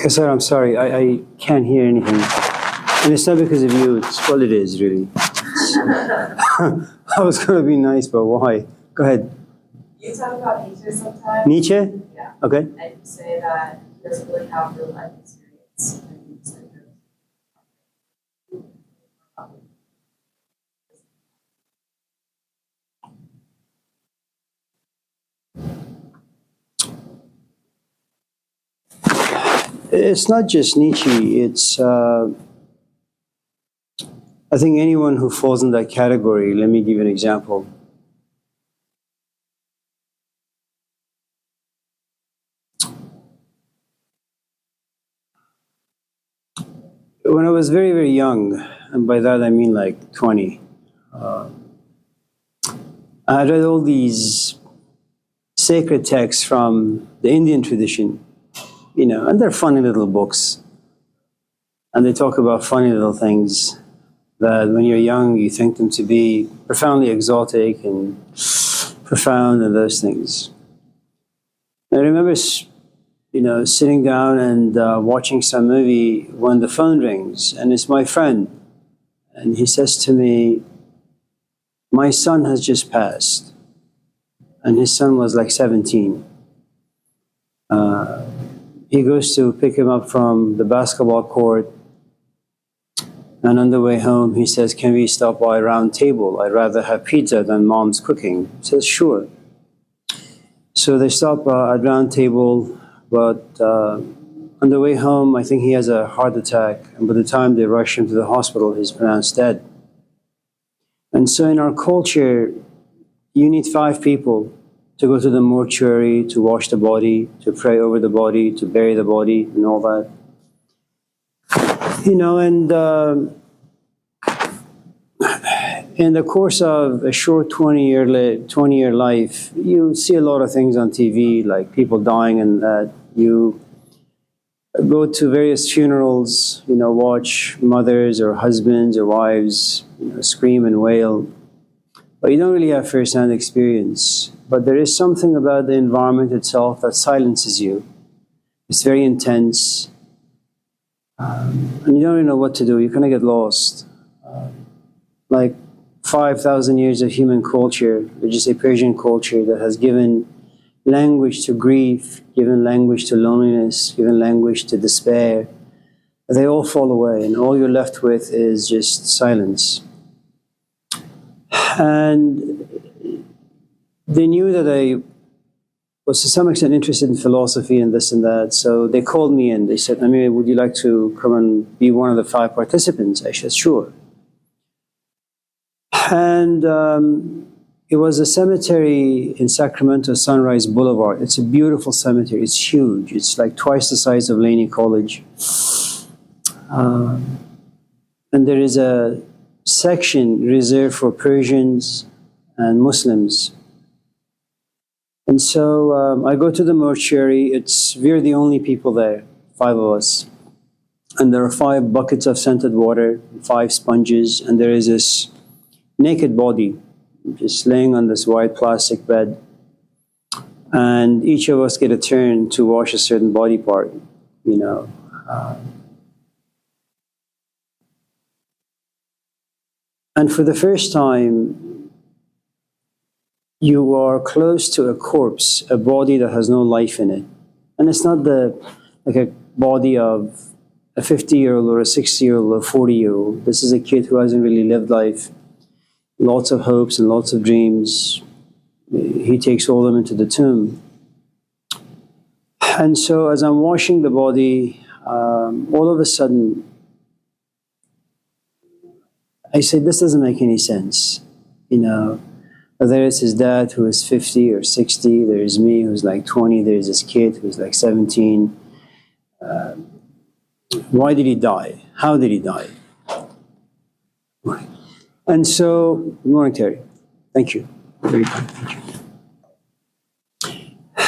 Sir, I'm sorry, I can't hear anything. And it's not because of you, it's what it is, really. I was going to be nice, but why? Go ahead. You talk about Nietzsche sometimes. Nietzsche? Yeah. Okay. And you say that he doesn't really have real life experience. It's not just Nietzsche, I think anyone who falls in that category. Let me give you an example. When I was very, very young, and by that I mean like 20, I read all these sacred texts from the Indian tradition, and they're funny little books. And they talk about funny little things that when you're young, you think them to be profoundly exotic and profound and those things. I remember, sitting down and watching some movie when the phone rings, and it's my friend. And he says to me, my son has just passed. And his son was like 17. He goes to pick him up from the basketball court. And on the way home, he says, can we stop by Round Table? I'd rather have pizza than mom's cooking. He says, sure. So they stop at Round Table, but on the way home, I think he has a heart attack. And by the time they rush him to the hospital, he's pronounced dead. And so in our culture, you need 5 people to go to the mortuary, to wash the body, to pray over the body, to bury the body, and all that. And in the course of a short 20-year life, you see a lot of things on TV, like people dying, and that you go to various funerals, watch mothers or husbands or wives, scream and wail. But you don't really have first-hand experience. But there is something about the environment itself that silences you. It's very intense. And you don't really know what to do. You kind of get lost. Like 5,000 years of human culture, or just a Persian culture that has given language to grief, given language to loneliness, given language to despair. They all fall away, and all you're left with is just silence. And they knew that I was to some extent interested in philosophy and this and that, so they called me and they said, Amir, would you like to come and be one of the 5 participants? I said, sure. And it was a cemetery in Sacramento, Sunrise Boulevard. It's a beautiful cemetery. It's huge. It's like twice the size of Laney College. And there is a section reserved for Persians and Muslims. And so I go to the mortuary. We're the only people there, 5 of us. And there are 5 buckets of scented water, 5 sponges, and there is this naked body just laying on this white plastic bed. And each of us get a turn to wash a certain body part, And for the first time, you are close to a corpse, a body that has no life in it. And it's not like a body of a 50-year-old or a 60-year-old or a 40-year-old. This is a kid who hasn't really lived life. Lots of hopes and lots of dreams. He takes all of them into the tomb. And so as I'm washing the body, all of a sudden, I said, this doesn't make any sense. There is his dad who is 50 or 60. There's me who's like 20. There's this kid who's like 17. Why did he die? How did he die? And so, good morning, Terry. Thank you. Very kind. Thank you.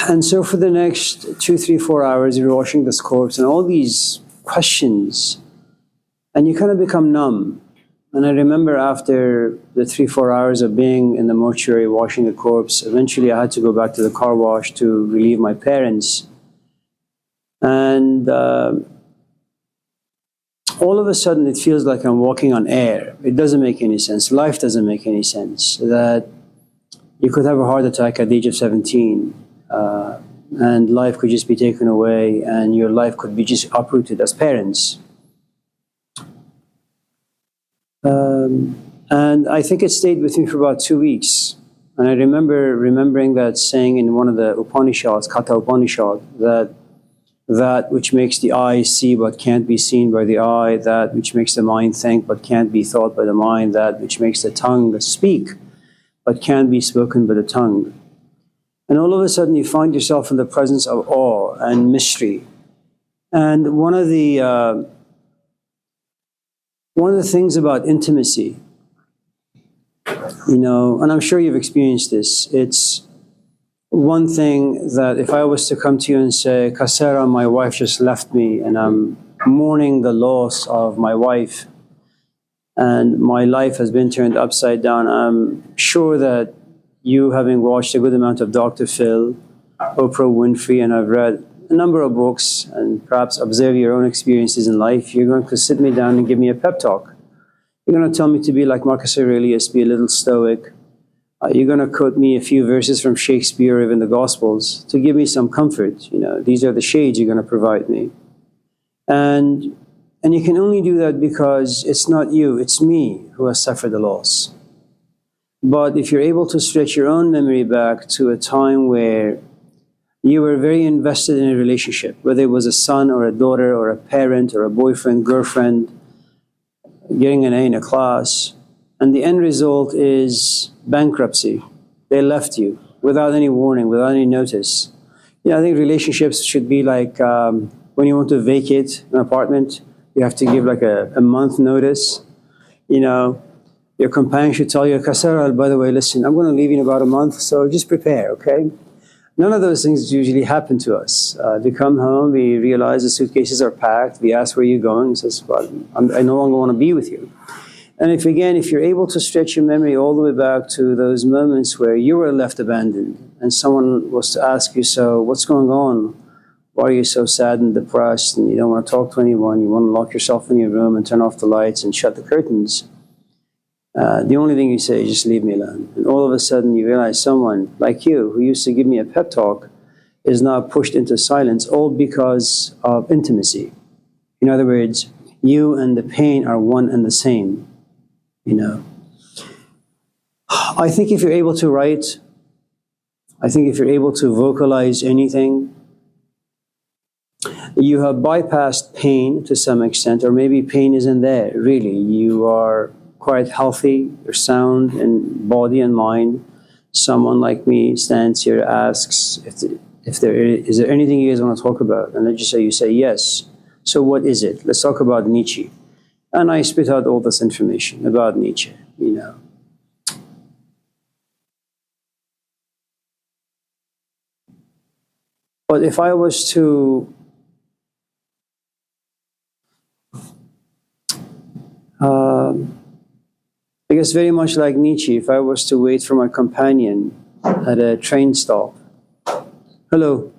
And so for the next 2, 3, 4 hours, you're washing this corpse and all these questions, and you kind of become numb. And I remember after the 3, 4 hours of being in the mortuary washing the corpse, eventually I had to go back to the car wash to relieve my parents. And all of a sudden it feels like I'm walking on air. It doesn't make any sense. Life doesn't make any sense. That you could have a heart attack at the age of 17, and life could just be taken away, and your life could be just uprooted as parents. And I think it stayed with me for about 2 weeks. And I remember remembering that saying in one of the Upanishads, Katha Upanishad, that which makes the eye see but can't be seen by the eye, that which makes the mind think but can't be thought by the mind, that which makes the tongue speak but can't be spoken by the tongue. And all of a sudden you find yourself in the presence of awe and mystery. And one of the things about intimacy, and I'm sure you've experienced this, it's one thing that if I was to come to you and say, Kasera, my wife just left me and I'm mourning the loss of my wife and my life has been turned upside down, I'm sure that you, having watched a good amount of Dr. Phil, Oprah Winfrey, and I've read a number of books and perhaps observe your own experiences in life, you're going to sit me down and give me a pep talk. You're going to tell me to be like Marcus Aurelius, be a little stoic. You're going to quote me a few verses from Shakespeare or even the Gospels to give me some comfort. These are the shades you're going to provide me. And you can only do that because it's not you, it's me who has suffered the loss. But if you're able to stretch your own memory back to a time where you were very invested in a relationship, whether it was a son or a daughter or a parent or a boyfriend, girlfriend, getting an A in a class, and the end result is bankruptcy. They left you without any warning, without any notice. I think relationships should be like when you want to vacate an apartment, you have to give like a month notice. Your companion should tell you, Kasara, by the way, listen, I'm going to leave you in about a month, so just prepare, okay? None of those things usually happen to us. We come home, we realize the suitcases are packed, we ask where you're going, he says, well, I no longer want to be with you. And if you're able to stretch your memory all the way back to those moments where you were left abandoned and someone was to ask you, so what's going on? Why are you so sad and depressed and you don't want to talk to anyone, you want to lock yourself in your room and turn off the lights and shut the curtains? The only thing you say is just leave me alone. And all of a sudden you realize someone like you who used to give me a pep talk is now pushed into silence, all because of intimacy. In other words, you and the pain are one and the same. I think if you're able to write, I think if you're able to vocalize anything, you have bypassed pain to some extent, or maybe pain isn't there, really. You are quite healthy, you're sound in body and mind. Someone like me stands here, asks if there is there anything you guys want to talk about, and let's just say you say yes. So what is it? Let's talk about Nietzsche. And I spit out all this information about Nietzsche, But if I was to I guess very much like Nietzsche, if I was to wait for my companion at a train stop, hello,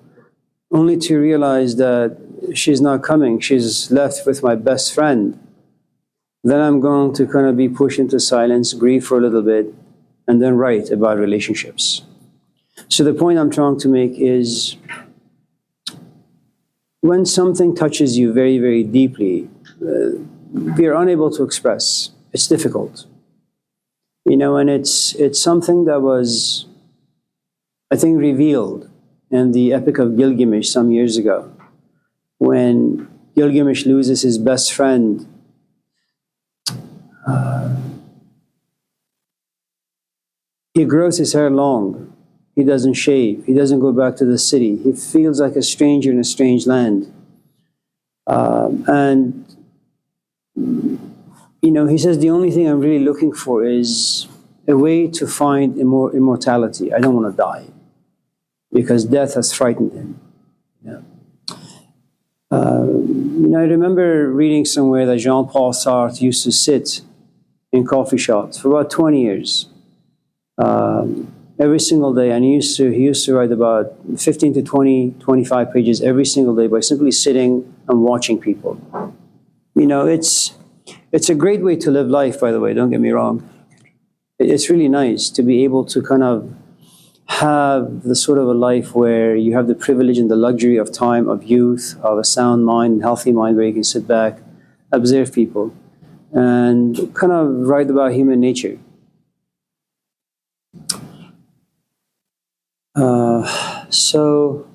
only to realize that she's not coming, she's left with my best friend, then I'm going to kind of be pushed into silence, grieve for a little bit, and then write about relationships. So the point I'm trying to make is, when something touches you very, very deeply, we are unable to express. It's difficult. And it's something that was, I think, revealed in the Epic of Gilgamesh some years ago, when Gilgamesh loses his best friend. He grows his hair long. He doesn't shave. He doesn't go back to the city. He feels like a stranger in a strange land. He says, the only thing I'm really looking for is a way to find immortality. I don't want to die, because death has frightened him. I remember reading somewhere that Jean-Paul Sartre used to sit in coffee shops for about 20 years. every single day. And he used to write about 15 to 20, 25 pages every single day by simply sitting and watching people. You know, it's a great way to live life, by the way, don't get me wrong. It's really nice to be able to kind of have the sort of a life where you have the privilege and the luxury of time, of youth, of a sound mind, healthy mind, where you can sit back, observe people, and kind of write about human nature. So,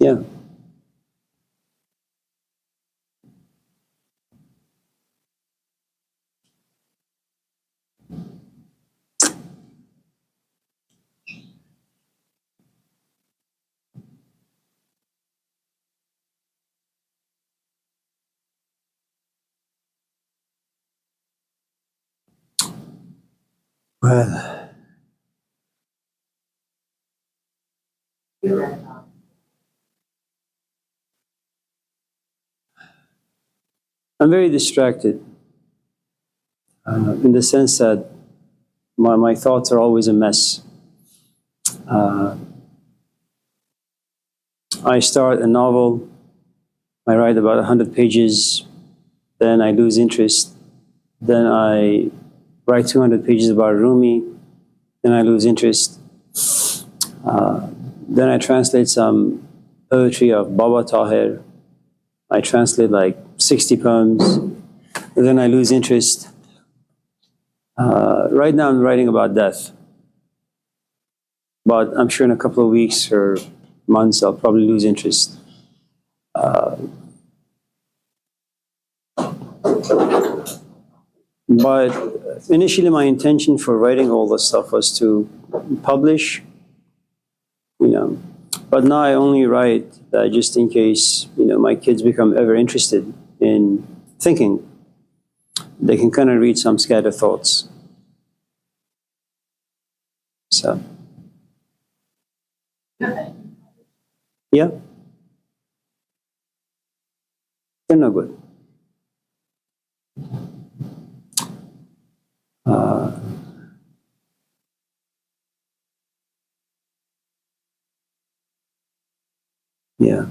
yeah. Well, You read about. I'm very distracted in the sense that my thoughts are always a mess. Uh, I start a novel, I write about 100 pages, then I lose interest, then I write 200 pages about Rumi, then I lose interest. Then I translate some poetry of Baba Tahir. I translate like 60 poems, and then I lose interest. Right now I'm writing about death, but I'm sure in a couple of weeks or months I'll probably lose interest. But initially my intention for writing all this stuff was to publish, you know. But now I only write just in case, my kids become ever interested in thinking. They can kind of read some scattered thoughts. So, yeah, they're no good. Uh, yeah.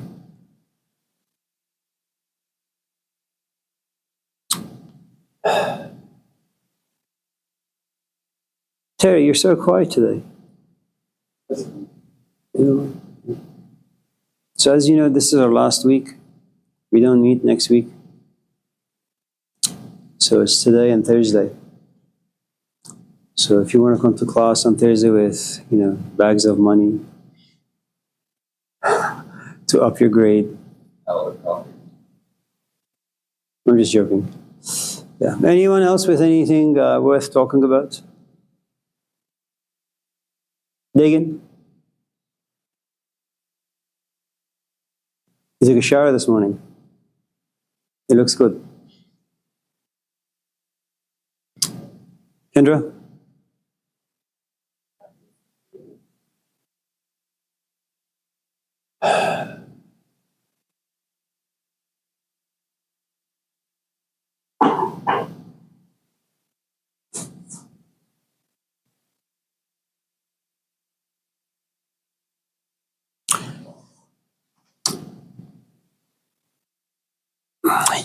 Terry, you're so quiet today. You know. So as you know, this is our last week. We don't meet next week. So it's today and Thursday. So if you want to come to class on Thursday with, bags of money to up your grade. I'm just joking. Yeah. Anyone else with anything worth talking about? Dagan? You took a shower this morning. It looks good. Kendra?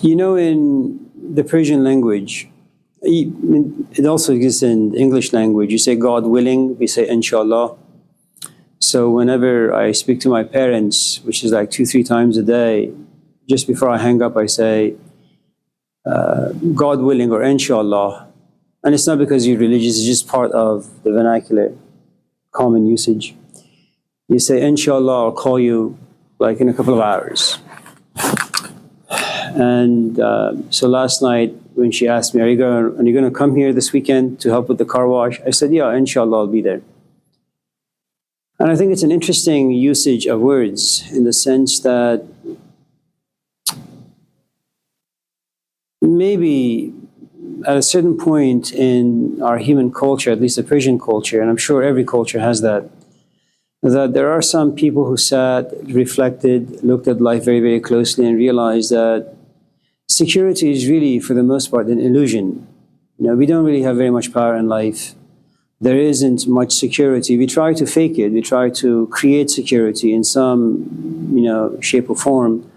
In the Persian language, it also exists in English language. You say God willing, we say inshallah. So whenever I speak to my parents, which is like 2, 3 times a day, just before I hang up, I say God willing or inshallah. And it's not because you're religious, it's just part of the vernacular, common usage. You say inshallah, I'll call you like in a couple of hours. And so last night when she asked me, are you going to come here this weekend to help with the car wash? I said, yeah, inshallah, I'll be there. And I think it's an interesting usage of words in the sense that maybe at a certain point in our human culture, at least the Persian culture, and I'm sure every culture has that, that there are some people who sat, reflected, looked at life very, very closely and realized that security is really, for the most part, an illusion. We don't really have very much power in life. There isn't much security. We try to fake it. We try to create security in some, shape or form.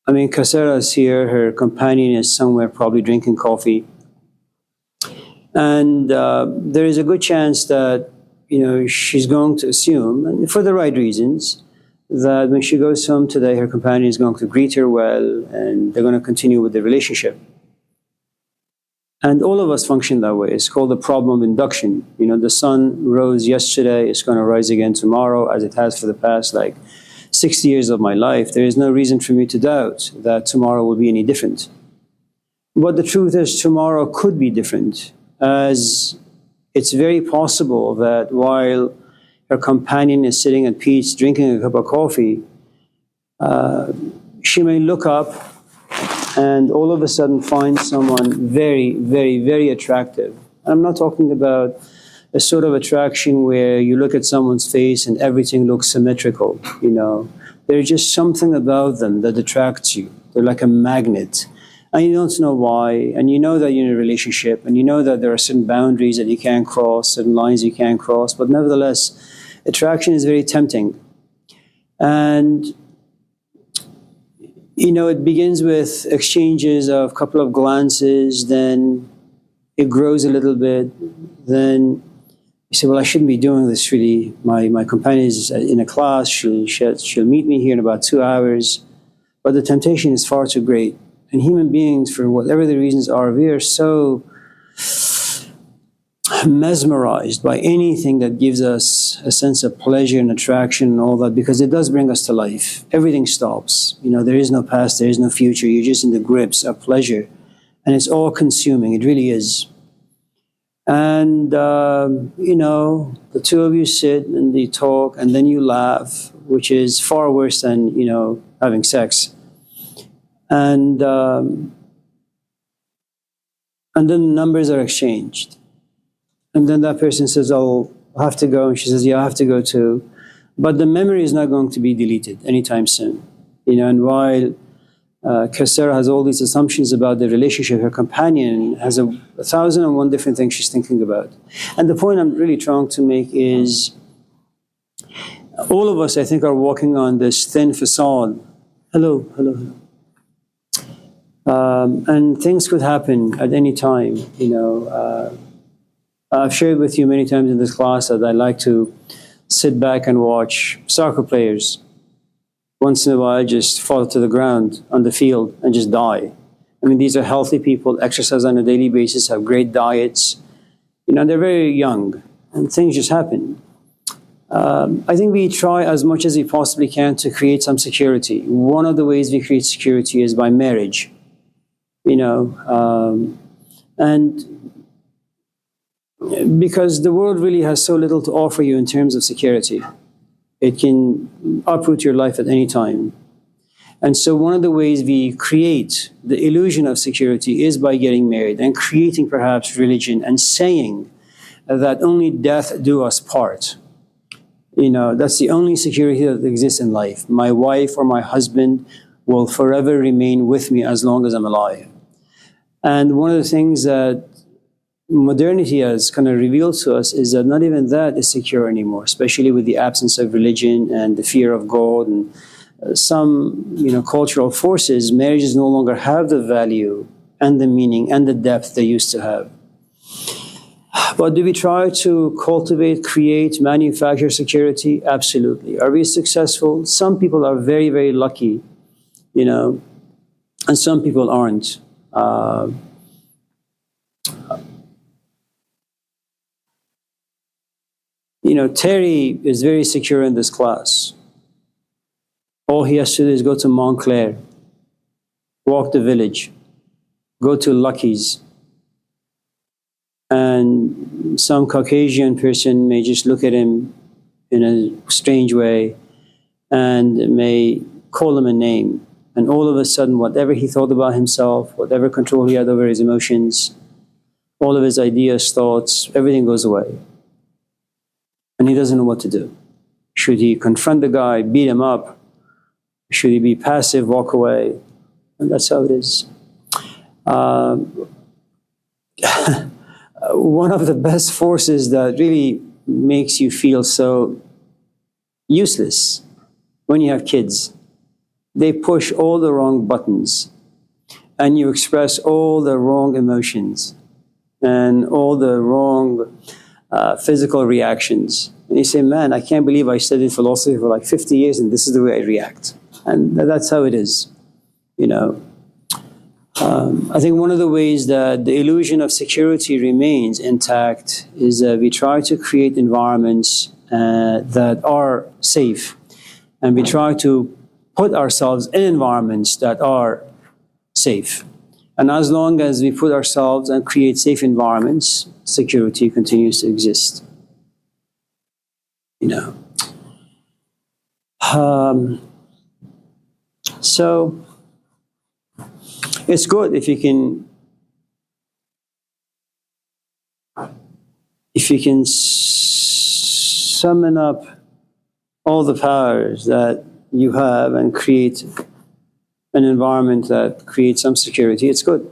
Kasera is here. Her companion is somewhere probably drinking coffee. And there is a good chance that, she's going to assume, and for the right reasons, that when she goes home today, her companion is going to greet her well, and they're going to continue with the relationship. And all of us function that way. It's called the problem of induction. The sun rose yesterday, it's going to rise again tomorrow, as it has for the past 60 years of my life. There is no reason for me to doubt that tomorrow will be any different. But the truth is, tomorrow could be different, as it's very possible that while her companion is sitting at peace drinking a cup of coffee, she may look up and all of a sudden find someone very, very, very attractive. I'm not talking about a sort of attraction where you look at someone's face and everything looks symmetrical. There's just something about them that attracts you. They're like a magnet. And you don't know why, and you know that you're in a relationship, and you know that there are certain boundaries that you can't cross, certain lines you can't cross, but nevertheless, attraction is very tempting. And, it begins with exchanges of a couple of glances, then it grows a little bit, then you say, well, I shouldn't be doing this really. My companion is in a class, she'll meet me here in about 2 hours, but the temptation is far too great. And human beings, for whatever the reasons are, we are so mesmerized by anything that gives us a sense of pleasure and attraction and all that, because it does bring us to life. Everything stops. There is no past, there is no future. You're just in the grips of pleasure. And it's all consuming. It really is. And, the two of you sit and you talk and then you laugh, which is far worse than, having sex. And then numbers are exchanged. And then that person says, I'll have to go. And she says, yeah, I have to go too. But the memory is not going to be deleted anytime soon. And while Kasera has all these assumptions about the relationship, her companion has 1,001 different things she's thinking about. And the point I'm really trying to make is, all of us, I think, are walking on this thin facade. Hello. And things could happen at any time. I've shared with you many times in this class that I like to sit back and watch soccer players once in a while just fall to the ground on the field and just die. These are healthy people, exercise on a daily basis, have great diets. They're very young, and things just happen. I think we try as much as we possibly can to create some security. One of the ways we create security is by marriage. And because the world really has so little to offer you in terms of security. It can uproot your life at any time. And so one of the ways we create the illusion of security is by getting married and creating perhaps religion and saying that only death do us part. That's the only security that exists in life. My wife or my husband will forever remain with me as long as I'm alive. And one of the things that modernity has kind of revealed to us is that not even that is secure anymore, especially with the absence of religion and the fear of God and some cultural forces. Marriages no longer have the value and the meaning and the depth they used to have. But do we try to cultivate, create, manufacture security? Absolutely. Are we successful? Some people are very, very lucky, and some people aren't. Terry is very secure in this class. All he has to do is go to Montclair, walk the village, go to Lucky's, and some Caucasian person may just look at him in a strange way and may call him a name. And all of a sudden, whatever he thought about himself, whatever control he had over his emotions, all of his ideas, thoughts, everything goes away. And he doesn't know what to do. Should he confront the guy, beat him up? Should he be passive, walk away? And that's how it is. One of the best forces that really makes you feel so useless when you have kids. They push all the wrong buttons and you express all the wrong emotions and all the wrong physical reactions. And you say, man, I can't believe I studied philosophy for like 50 years and this is the way I react. And that's how it is, you know. I think one of the ways that the illusion of security remains intact is that we try to create environments that are safe. And we try to put ourselves in environments that are safe. And as long as we put ourselves and create safe environments, security continues to exist. You know. So it's good if you can summon up all the powers that you have and create an environment that creates some security. It's good.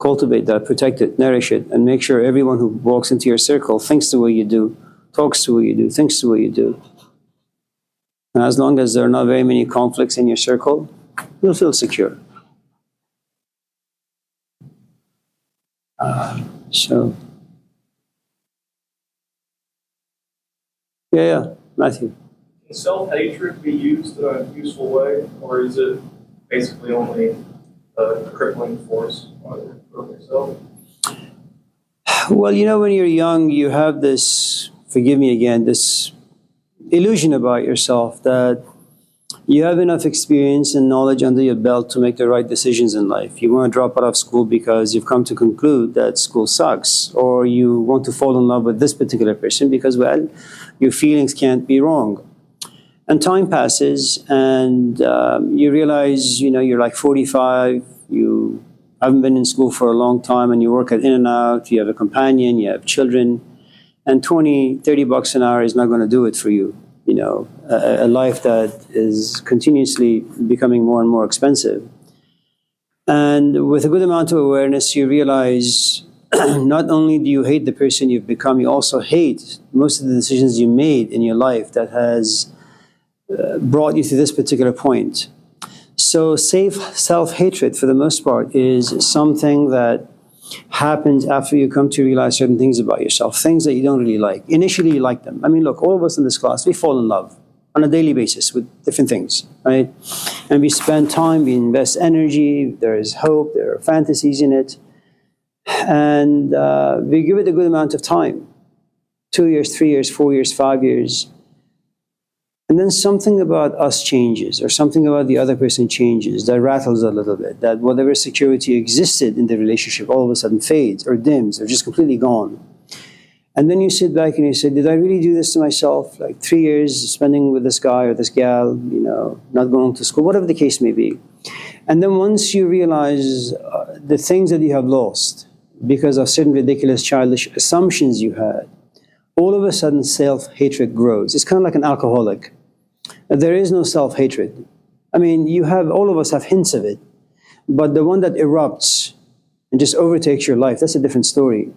Cultivate that, protect it, nourish it, and make sure everyone who walks into your circle thinks the way you do, talks the way you do, thinks the way you do. And as long as there are not very many conflicts in your circle, you'll feel secure. Yeah, Matthew. Can self-hatred be used in a useful way, or is it basically only a crippling force on yourself? Well, you know, when you're young, you have this, forgive me again, this illusion about yourself that you have enough experience and knowledge under your belt to make the right decisions in life. You want to drop out of school because you've come to conclude that school sucks, or you want to fall in love with this particular person because, well, your feelings can't be wrong. And time passes, and you realize, you know, you're like 45, you haven't been in school for a long time, and you work at In-N-Out, you have a companion, you have children, and 20, 30 bucks an hour is not going to do it for you. You know, a life that is continuously becoming more and more expensive. And with a good amount of awareness, you realize not only do you hate the person you've become, you also hate most of the decisions you made in your life that has brought you to this particular point. So self-hatred, for the most part, is something that happens after you come to realize certain things about yourself, things that you don't really like. Initially, you like them. I mean, look, all of us in this class, we fall in love on a daily basis with different things, right? And we spend time, we invest energy, there is hope, there are fantasies in it. And we give it a good amount of time, 2 years, 3 years, 4 years, 5 years. And then something about us changes, or something about the other person changes, that rattles a little bit, that whatever security existed in the relationship all of a sudden fades or dims or just completely gone. And then you sit back and you say, did I really do this to myself? Like 3 years spending with this guy or this gal, you know, not going to school, whatever the case may be. And then once you realize the things that you have lost because of certain ridiculous childish assumptions you had, all of a sudden self-hatred grows. It's kind of like an alcoholic. There is no self-hatred. I mean, all of us have hints of it, but the one that erupts and just overtakes your life, that's a different story.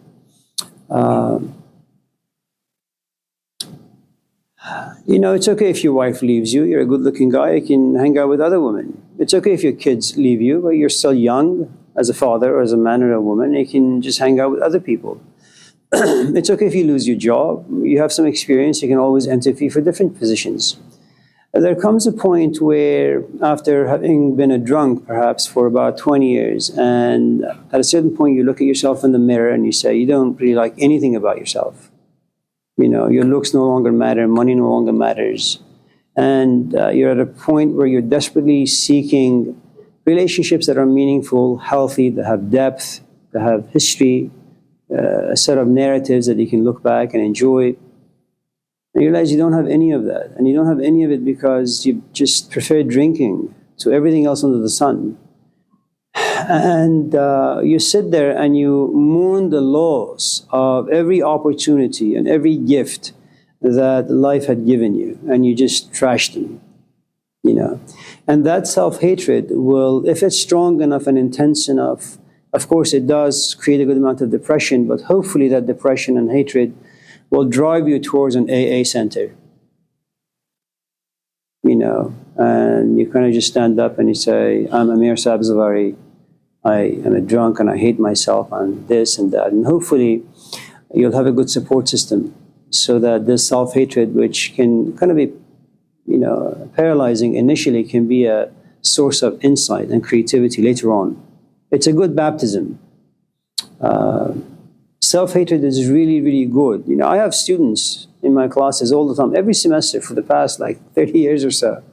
You know, it's okay if your wife leaves you. You're a good-looking guy. You can hang out with other women. It's okay if your kids leave you, but you're still young as a father or as a man or a woman. You can just hang out with other people. It's okay if you lose your job. You have some experience. You can always interview for different positions. There comes a point where, after having been a drunk perhaps for about 20 years, and at a certain point you look at yourself in the mirror and you say, you don't really like anything about yourself. You know, your looks no longer matter, money no longer matters. And you're at a point where you're desperately seeking relationships that are meaningful, healthy, that have depth, that have history, a set of narratives that you can look back and enjoy. And you realize you don't have any of that. And you don't have any of it because you just prefer drinking to everything else under the sun. And you sit there and you mourn the loss of every opportunity and every gift that life had given you, and you just trash them, you know. And that self-hatred will, if it's strong enough and intense enough, of course it does create a good amount of depression, but hopefully that depression and hatred will drive you towards an AA center, you know, and you kind of just stand up and you say, I'm Amir Sabzavari, I am a drunk and I hate myself and this and that. And hopefully you'll have a good support system so that this self-hatred, which can kind of be, you know, paralyzing initially, can be a source of insight and creativity later on. It's a good baptism. Self-hatred is really, really good. You know, I have students in my classes all the time, every semester for the past like 30 years or so.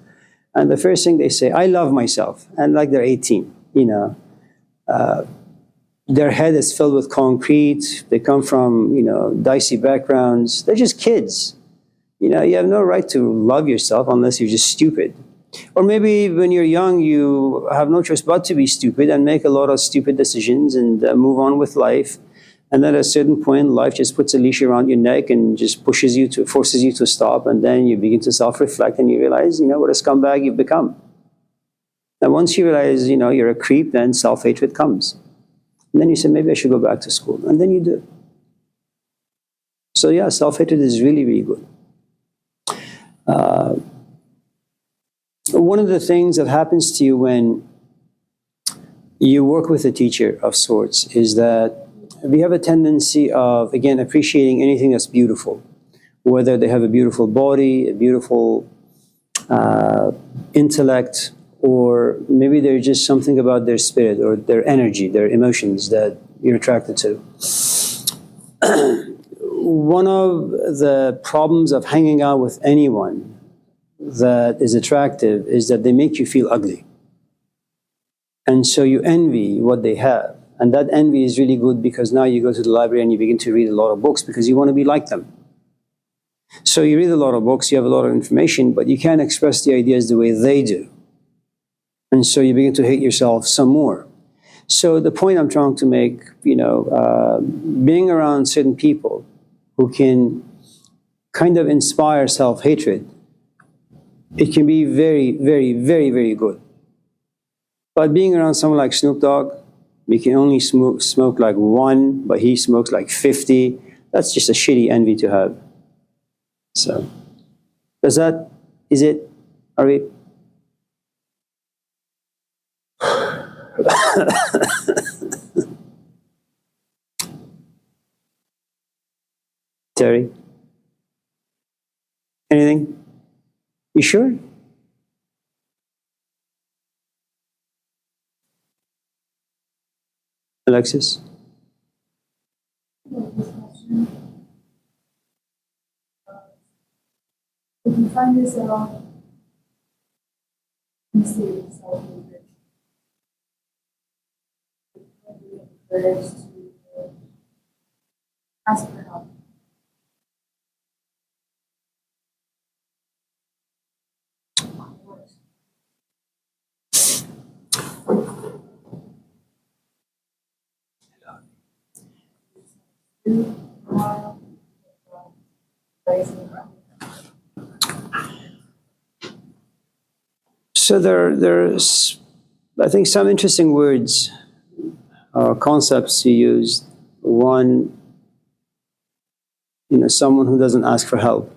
And the first thing they say, I love myself. And like they're 18, you know. Their head is filled with concrete. They come from, you know, dicey backgrounds. They're just kids. You know, you have no right to love yourself unless you're just stupid. Or maybe when you're young, you have no choice but to be stupid and make a lot of stupid decisions and move on with life. And then at a certain point, life just puts a leash around your neck and just forces you to stop. And then you begin to self-reflect and you realize, you know, what a scumbag you've become. And once you realize, you know, you're a creep, then self-hatred comes. And then you say, maybe I should go back to school. And then you do. So yeah, self-hatred is really, really good. One of the things that happens to you when you work with a teacher of sorts is that we have a tendency of, again, appreciating anything that's beautiful, whether they have a beautiful body, a beautiful intellect, or maybe there's just something about their spirit or their energy, their emotions that you're attracted to. One of the problems of hanging out with anyone that is attractive is that they make you feel ugly. And so you envy what they have. And that envy is really good because now you go to the library and you begin to read a lot of books because you want to be like them. So you read a lot of books, you have a lot of information, but you can't express the ideas the way they do. And so you begin to hate yourself some more. So the point I'm trying to make, you know, being around certain people who can kind of inspire self-hatred, it can be very, very, very, very good. But being around someone like Snoop Dogg, we can only smoke like one, but he smokes like 50. That's just a shitty envy to have. So, is it, are we? Terry? Anything? You sure? Alexis? If you find yourself in a state of self-hatred, you have the courage to ask for help. So there's, I think, some interesting words or concepts you used. One, you know, someone who doesn't ask for help.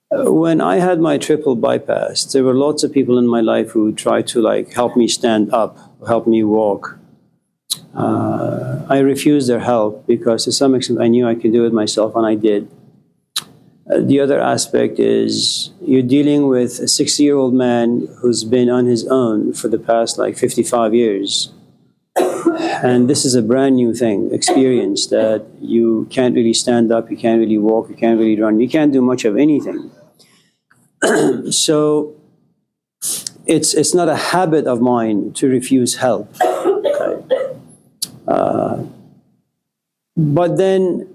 When I had my triple bypass, there were lots of people in my life who tried to like help me stand up, help me walk. I refused their help because to some extent I knew I could do it myself, and I did. The other aspect is you're dealing with a 60-year-old man who's been on his own for the past like 55 years. And this is a brand new experience that you can't really stand up, you can't really walk, you can't really run, you can't do much of anything. So it's not a habit of mine to refuse help. Okay. But then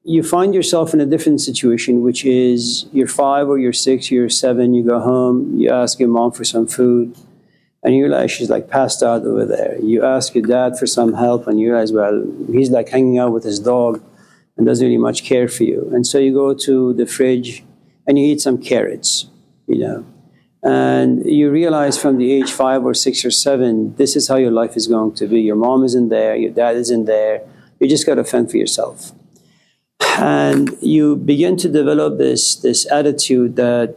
you find yourself in a different situation, which is you're 5 or you're 6, you're 7, you go home, you ask your mom for some food, and you realize she's like passed out over there. You ask your dad for some help, and you realize, well, he's like hanging out with his dog and doesn't really much care for you. And so you go to the fridge and you eat some carrots, you know. And you realize from the age 5 or 6 or 7, this is how your life is going to be. Your mom isn't there, your dad isn't there. You just got to fend for yourself. And you begin to develop this attitude that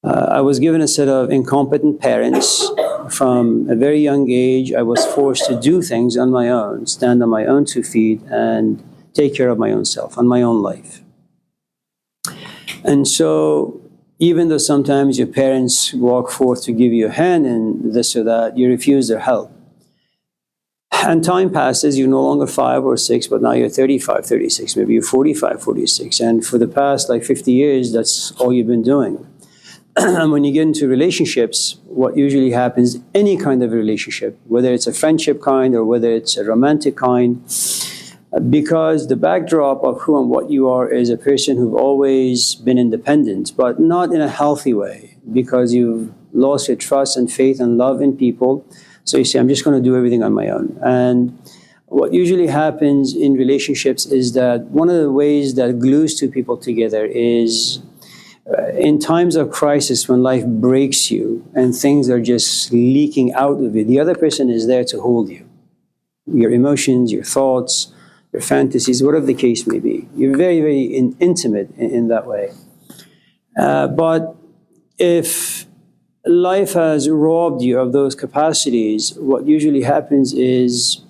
I was given a set of incompetent parents. From a very young age, I was forced to do things on my own, stand on my own 2 feet, and take care of my own self, on my own life. And so, even though sometimes your parents walk forth to give you a hand and this or that, you refuse their help. And time passes, you're no longer 5 or 6, but now you're 35, 36, maybe you're 45, 46. And for the past like 50 years, that's all you've been doing. And when you get into relationships, what usually happens, any kind of relationship, whether it's a friendship kind or whether it's a romantic kind, because the backdrop of who and what you are is a person who've always been independent, but not in a healthy way, because you've lost your trust and faith and love in people. So you say, I'm just going to do everything on my own. And what usually happens in relationships is that one of the ways that glues two people together is in times of crisis, when life breaks you and things are just leaking out of you, the other person is there to hold you. Your emotions, your thoughts, your fantasies, whatever the case may be. You're very, very intimate in that way. But if life has robbed you of those capacities, what usually happens is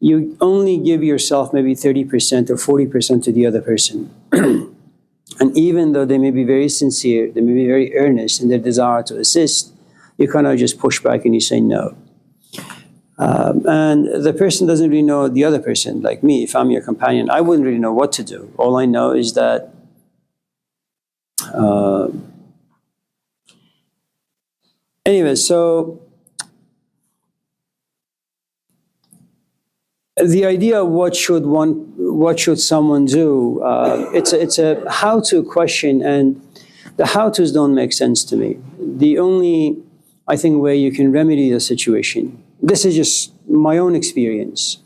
you only give yourself maybe 30% or 40% to the other person. And even though they may be very sincere, they may be very earnest in their desire to assist, you kind of just push back and you say no. And the person doesn't really know the other person. Like me, if I'm your companion, I wouldn't really know what to do. All I know is that anyway, so the idea of what should someone do, it's a how-to question, and the how-tos don't make sense to me. The only, I think, way you can remedy the situation, this is just my own experience,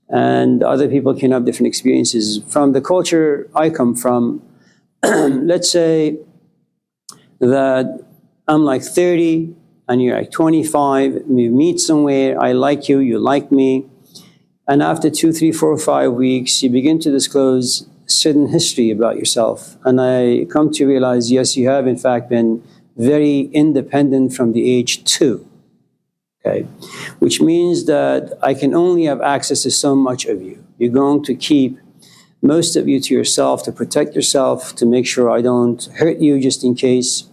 and other people can have different experiences. From the culture I come from, let's say that I'm like 30 and you're like 25, we meet somewhere, I like you, you like me, and after 2, 3, 4, 5 weeks, you begin to disclose certain history about yourself. And I come to realize, yes, you have in fact been very independent from the age 2. Okay? Which means that I can only have access to so much of you. You're going to keep most of you to yourself, to protect yourself, to make sure I don't hurt you just in case.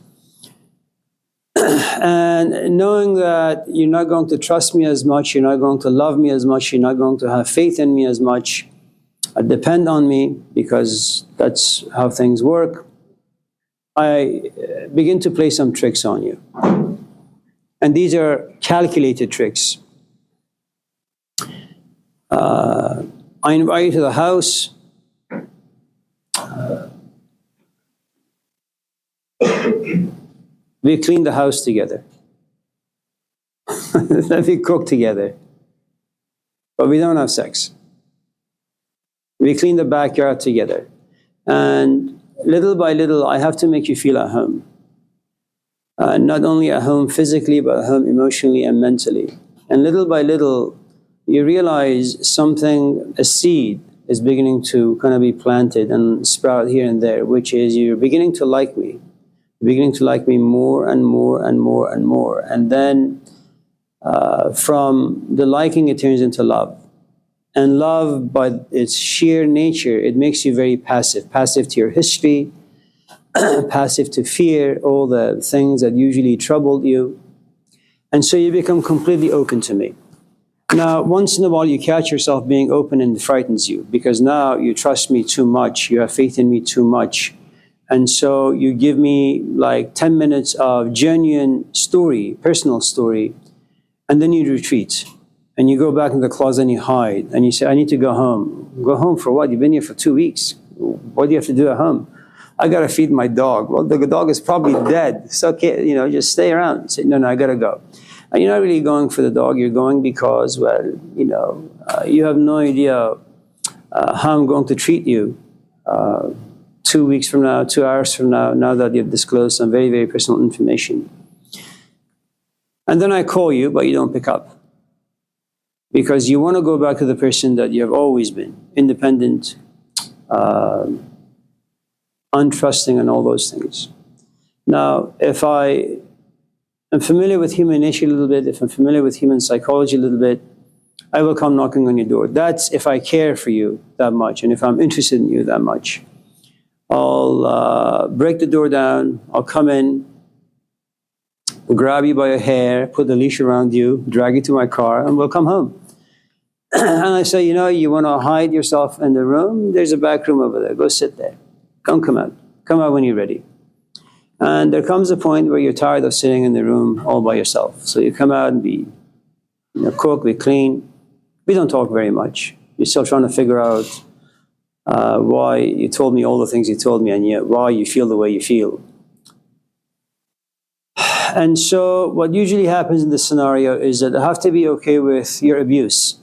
And knowing that you're not going to trust me as much, you're not going to love me as much, you're not going to have faith in me as much, depend on me, because that's how things work, I begin to play some tricks on you. And these are calculated tricks. I invite you to the house. We clean the house together. We cook together. But we don't have sex. We clean the backyard together. And little by little, I have to make you feel at home. Not only at home physically, but at home emotionally and mentally. And little by little, you realize something, a seed, is beginning to kind of be planted and sprout here and there, which is you're beginning to like me. Beginning to like me more and more and more and more. And then from the liking, it turns into love. And love, by its sheer nature, it makes you very passive. Passive to your history, passive to fear, all the things that usually troubled you. And so you become completely open to me. Now, once in a while, you catch yourself being open and it frightens you, because now you trust me too much, you have faith in me too much. And so you give me like 10 minutes of genuine story, personal story, and then you retreat. and you go back in the closet and you hide, and you say, I need to go home. Go home for what? You've been here for 2 weeks. What do you have to do at home? I got to feed my dog. Well, the dog is probably dead. It's okay, just stay around. Say, no, I got to go. And you're not really going for the dog. You're going because, well, you have no idea how I'm going to treat you 2 weeks from now, 2 hours from now that you've disclosed some very, very personal information. And then I call you, but you don't pick up. Because you want to go back to the person that you have always been, independent, untrusting, and all those things. Now, if I am familiar with human nature a little bit, if I'm familiar with human psychology a little bit, I will come knocking on your door. That's if I care for you that much, and if I'm interested in you that much. I'll break the door down, I'll come in, grab you by your hair, put the leash around you, drag you to my car, and we'll come home. And I say, you want to hide yourself in the room? There's a back room over there. Go sit there. Don't come out. Come out when you're ready. And there comes a point where you're tired of sitting in the room all by yourself. So you come out and be cook, be clean. We don't talk very much. You're still trying to figure out why you told me all the things you told me, and yet why you feel the way you feel. And so what usually happens in this scenario is that I have to be okay with your abuse.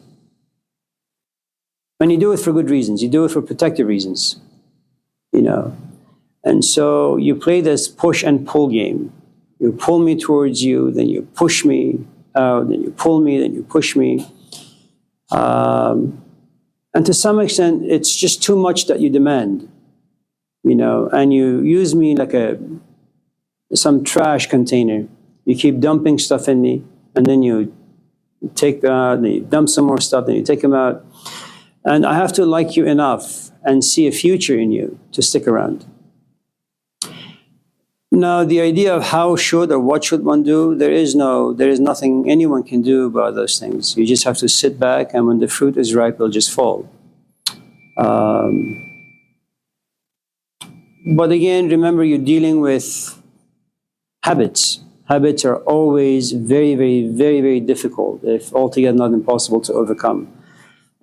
And you do it for good reasons. You do it for protective reasons, And so you play this push and pull game. You pull me towards you, then you push me out, then you pull me, then you push me. And to some extent, it's just too much that you demand, and you use me like some trash container. You keep dumping stuff in me, and then you take them out, then you dump some more stuff, then you take them out. And I have to like you enough and see a future in you to stick around. Now, the idea of how should or what should one do, there is nothing anyone can do about those things. You just have to sit back, and when the fruit is ripe, it'll just fall. But again, remember, you're dealing with habits. Habits are always very, very, very, very difficult, if altogether not impossible to overcome.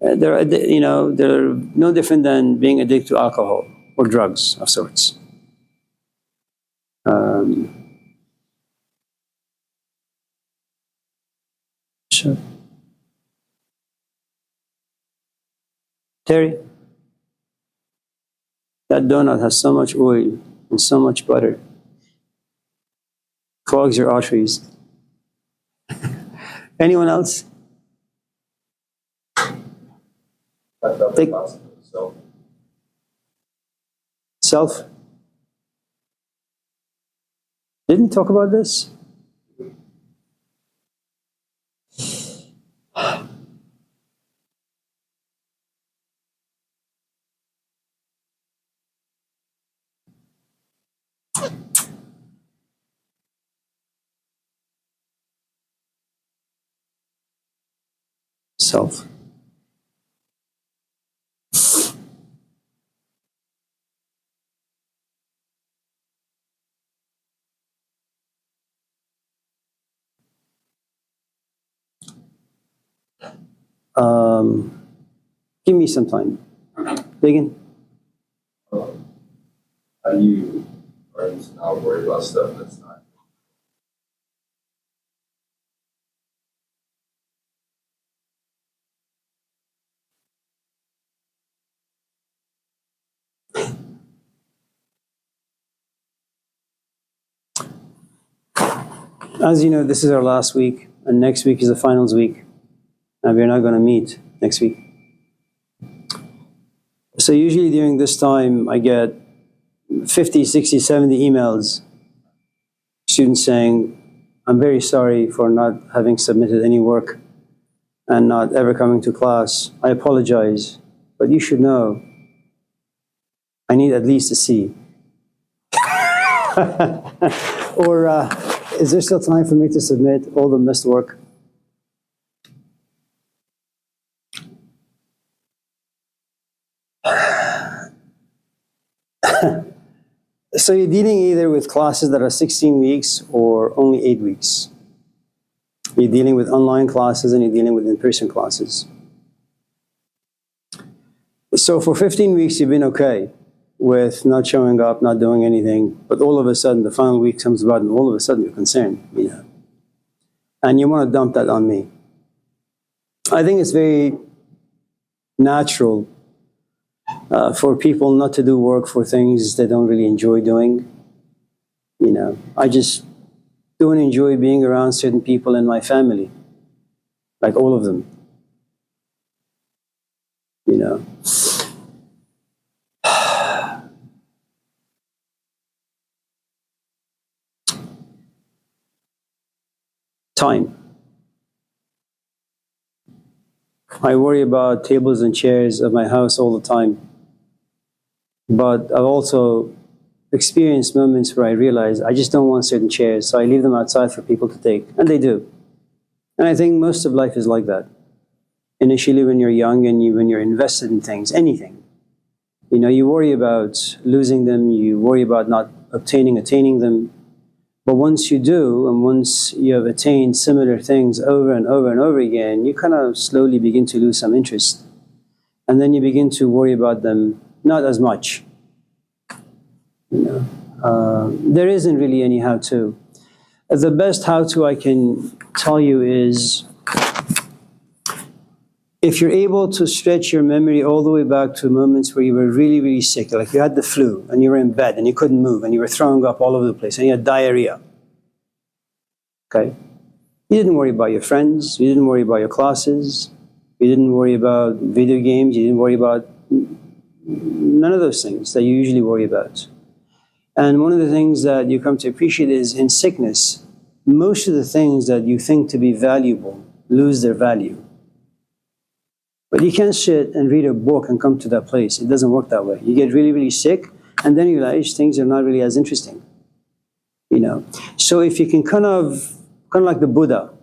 They're no different than being addicted to alcohol or drugs of sorts. Sure. Terry, that donut has so much oil and so much butter. Clogs your arteries. Anyone else? Take self. Didn't talk about this? Self. Give me some time. Diggin? How do you learn to not worry about stuff that's not? As you know, this is our last week, and next week is the finals week. And we're not going to meet next week. So usually during this time, I get 50, 60, 70 emails. Students saying, I'm very sorry for not having submitted any work and not ever coming to class. I apologize, but you should know, I need at least a C. Or is there still time for me to submit all the missed work? So you're dealing either with classes that are 16 weeks or only 8 weeks. You're dealing with online classes and you're dealing with in-person classes. So for 15 weeks, you've been okay with not showing up, not doing anything. But all of a sudden, the final week comes about and all of a sudden you're concerned, you know. And you want to dump that on me. I think it's very natural for people not to do work for things they don't really enjoy doing. You know, I just don't enjoy being around certain people in my family, like all of them. You know, time. I worry about tables and chairs of my house all the time. But I've also experienced moments where I realize I just don't want certain chairs, so I leave them outside for people to take, and they do. And I think most of life is like that. Initially, when you're young and when you're invested in things, anything, you know, you worry about losing them, you worry about not attaining them. But once you do, and once you have attained similar things over and over and over again, you kind of slowly begin to lose some interest. And then you begin to worry about them not as much. You know, there isn't really any how-to. The best how-to I can tell you is, if you're able to stretch your memory all the way back to moments where you were really, really sick, like you had the flu and you were in bed and you couldn't move and you were throwing up all over the place and you had diarrhea, okay? You didn't worry about your friends, you didn't worry about your classes, you didn't worry about video games, you didn't worry about none of those things that you usually worry about. And one of the things that you come to appreciate is, in sickness, most of the things that you think to be valuable lose their value. But you can't sit and read a book and come to that place. It doesn't work that way. You get really, really sick, and then you realize things are not really as interesting. You know. So if you can kind of like the Buddha,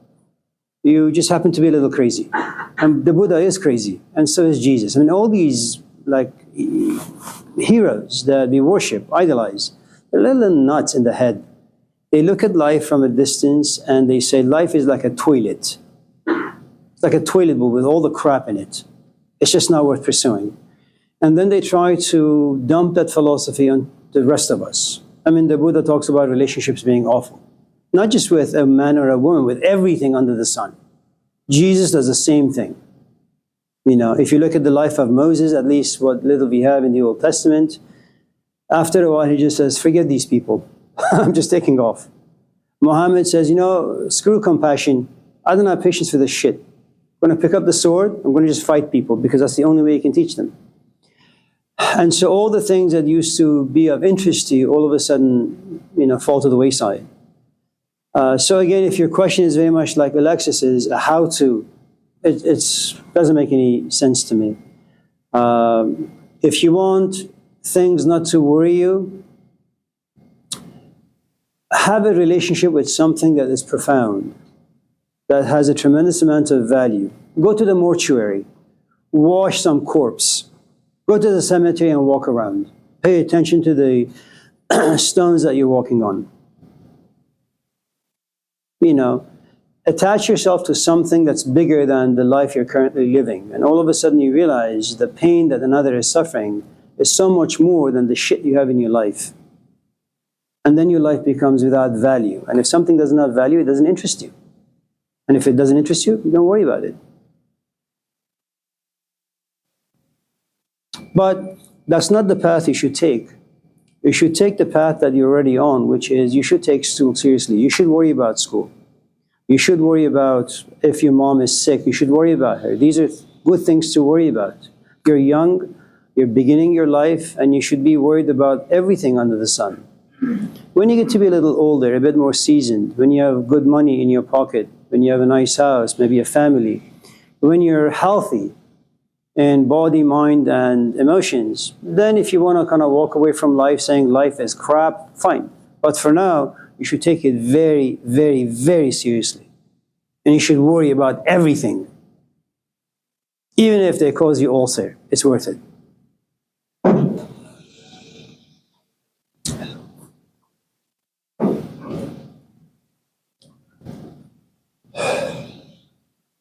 you just happen to be a little crazy. And the Buddha is crazy, and so is Jesus. I mean, all these like heroes that we worship, idolize, they're a little nuts in the head. They look at life from a distance and they say life is like a toilet. It's like a toilet bowl with all the crap in it. It's just not worth pursuing. And then they try to dump that philosophy on the rest of us. I mean, the Buddha talks about relationships being awful. Not just with a man or a woman, with everything under the sun. Jesus does the same thing. You know, if you look at the life of Moses, at least what little we have in the Old Testament, after a while he just says, forget these people. I'm just taking off. Muhammad says, you know, screw compassion. I don't have patience for this shit. I'm going to pick up the sword. I'm going to just fight people because that's the only way you can teach them. And so all the things that used to be of interest to you all of a sudden, you know, fall to the wayside. So again, if your question is very much like Alexis's, how to, it doesn't make any sense to me. If you want things not to worry you, have a relationship with something that is profound, that has a tremendous amount of value. Go to the mortuary, wash some corpse, go to the cemetery and walk around. Pay attention to the stones that you're walking on. You know, attach yourself to something that's bigger than the life you're currently living. And all of a sudden you realize the pain that another is suffering is so much more than the shit you have in your life. And then your life becomes without value. And if something doesn't have value, it doesn't interest you. And if it doesn't interest you, don't worry about it. But that's not the path you should take. You should take the path that you're already on, which is you should take school seriously. You should worry about school. You should worry about if your mom is sick. You should worry about her. These are good things to worry about. You're young, you're beginning your life, and you should be worried about everything under the sun. When you get to be a little older, a bit more seasoned, when you have good money in your pocket, when you have a nice house, maybe a family, when you're healthy in body, mind, and emotions, then if you want to kind of walk away from life saying life is crap, fine. But for now, you should take it very, very, very seriously. And you should worry about everything. Even if they cause you ulcer, it's worth it.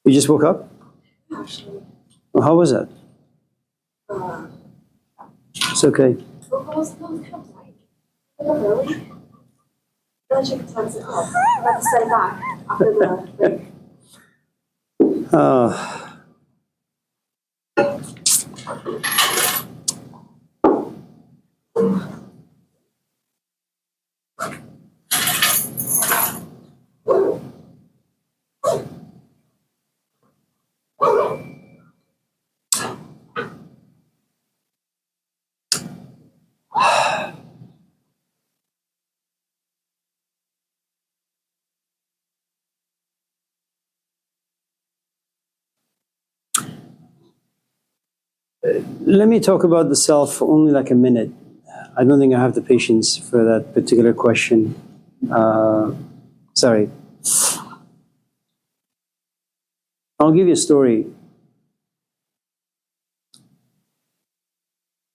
You just woke up? Actually, Well, how was that? It's okay. well, I was kind of like, really? Then I checked the time and said, oh, I got to stay back after the break. Let me talk about the self for only like a minute. I don't think I have the patience for that particular question. Sorry. I'll give you a story.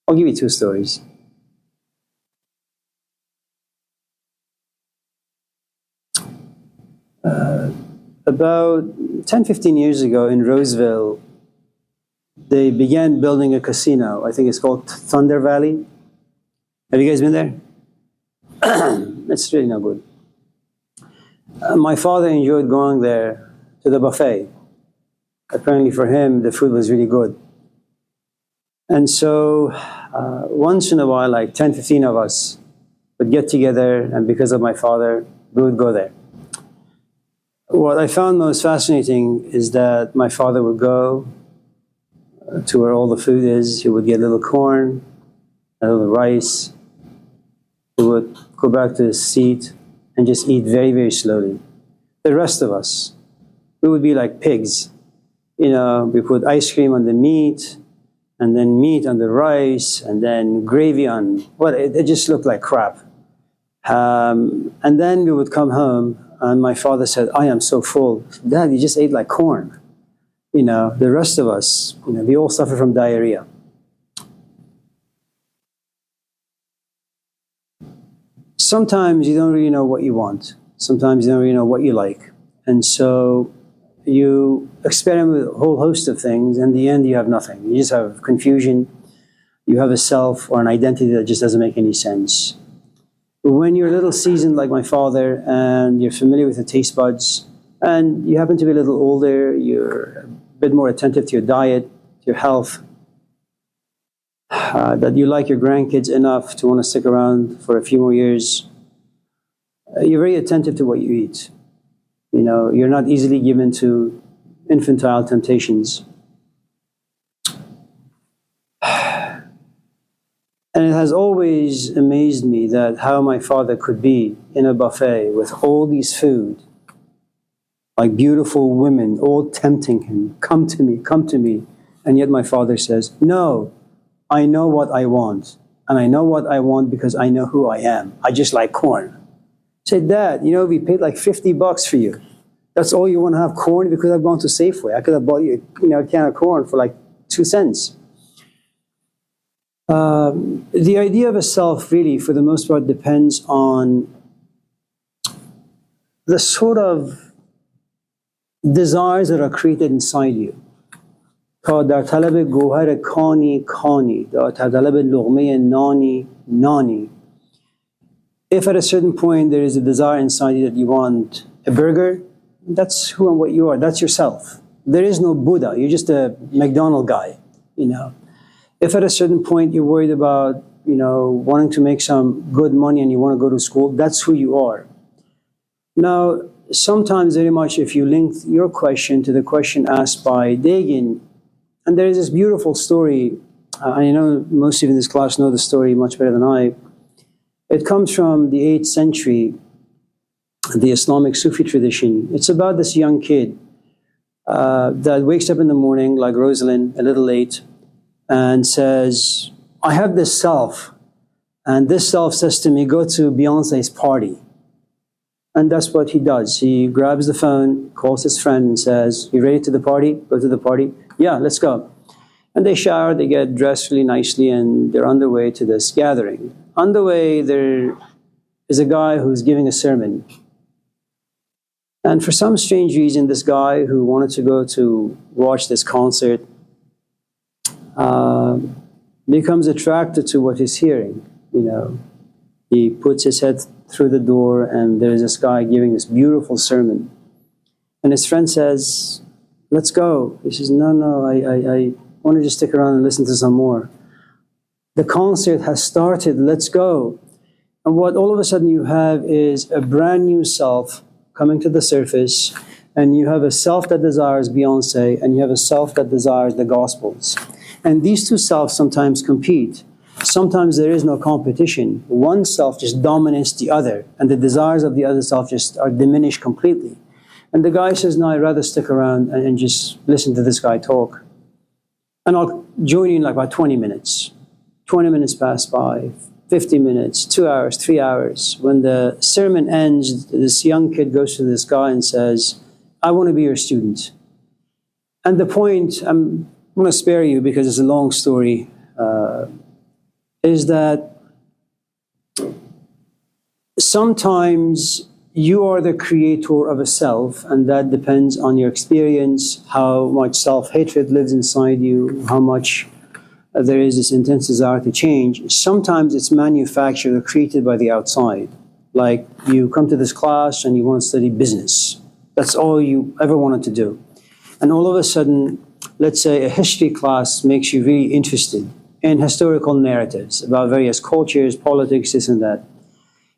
I'll give you two stories. About 10, 15 years ago in Roseville, they began building a casino. I think it's called Thunder Valley. Have you guys been there? It's really no good. My father enjoyed going there to the buffet. Apparently for him, the food was really good. And so once in a while, like 10, 15 of us would get together, and because of my father, we would go there. What I found most fascinating is that my father would go to where all the food is. He would get a little corn, a little rice. He would go back to his seat and just eat very, very slowly. The rest of us, we would be like pigs. You know, we put ice cream on the meat, and then meat on the rice, and then gravy on, well, it just looked like crap. And then we would come home, and my father said, I am so full. Dad, you just ate like corn. You know, the rest of us, you know, we all suffer from diarrhea. Sometimes you don't really know what you want. Sometimes you don't really know what you like. And so you experiment with a whole host of things, and in the end you have nothing. You just have confusion. You have a self or an identity that just doesn't make any sense. When you're a little seasoned like my father, and you're familiar with the taste buds, and you happen to be a little older, you're a bit more attentive to your diet, to your health, that you like your grandkids enough to want to stick around for a few more years, you're very attentive to what you eat. You know, you're not easily given to infantile temptations. And it has always amazed me that how my father could be in a buffet with all these food, like beautiful women, all tempting him, come to me, come to me. And yet my father says, no, I know what I want. And I know what I want because I know who I am. I just like corn. I said, Dad, you know, we paid like $50 for you. That's all you want to have, corn? Because I've gone to Safeway. I could have bought you, a can of corn for like 2 cents. The idea of a self really, for the most part, depends on the sort of desires that are created inside you. تا در طلب گوهر کانی کانی، در طلب لقمه نانی نانی. If at a certain point there is a desire inside you that you want a burger, that's who and what you are. That's yourself. There is no Buddha. You're just a McDonald's guy, you know. If at a certain point you're worried about, wanting to make some good money and you want to go to school, that's who you are. Now, sometimes very much if you link your question to the question asked by Dagan, and there is this beautiful story, I know most of you in this class know the story much better than I. It comes from the 8th century, the Islamic Sufi tradition. It's about this young kid that wakes up in the morning, like Rosalind, a little late, and says, I have this self, and this self says to me, go to Beyonce's party. And that's what he does. He grabs the phone, calls his friend and says, you ready to the party? Go to the party? Yeah, let's go. And they shower, they get dressed really nicely, and they're on their way to this gathering. On the way, there is a guy who's giving a sermon. And for some strange reason, this guy who wanted to go to watch this concert becomes attracted to what he's hearing. You know, he puts his head through the door, and there's this guy giving this beautiful sermon. And his friend says, "Let's go." He says, No, I want to just stick around and listen to some more. The concert has started, let's go. And what all of a sudden you have is a brand new self coming to the surface, and you have a self that desires Beyonce, and you have a self that desires the Gospels. And these two selves sometimes compete. Sometimes there is no competition. One self just dominates the other, and the desires of the other self just are diminished completely. And the guy says, no, I'd rather stick around and just listen to this guy talk. And I'll join you in like about 20 minutes. 20 minutes pass by, 50 minutes, 2 hours, 3 hours. When the sermon ends, this young kid goes to this guy and says, I want to be your student. And the point, I'm going to spare you because it's a long story, is that sometimes you are the creator of a self, and that depends on your experience, how much self-hatred lives inside you, how much there is this intense desire to change. Sometimes it's manufactured or created by the outside. Like you come to this class and you want to study business. That's all you ever wanted to do. And all of a sudden, let's say a history class makes you really interested in historical narratives about various cultures, politics, this and that.